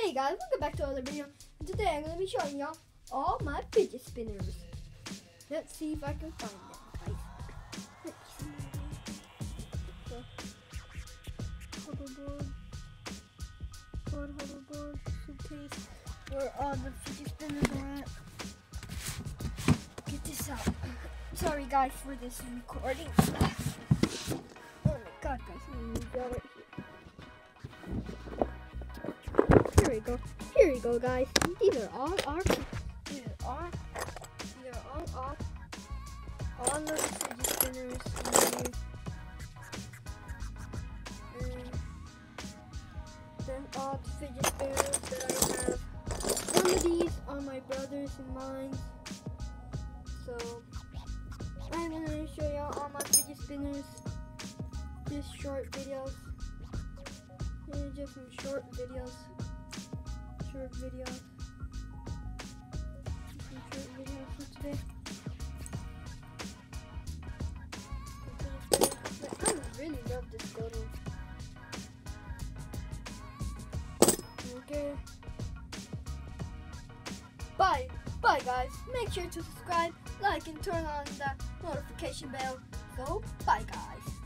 Hey guys, welcome back to another video. And today I'm going to be showing y'all all my fidget spinners. Let's see if I can find them, guys. Hoverboard, suitcase. Where all the fidget spinners are at. Get this out. Sorry guys for this recording. Oh my god, guys, I'm going to move that right here. Here we go. Here we go, guys. These are all our. These are all the fidget spinners here. And then all the fidget spinners that I have. Some of these are my brother's and mine. So I'm gonna show y'all all my fidget spinners. Just short videos. Yeah, just some short videos. Short videos for today. I really love this photo. Okay. Bye guys. Make sure to subscribe, like, and turn on the notification bell. So bye guys.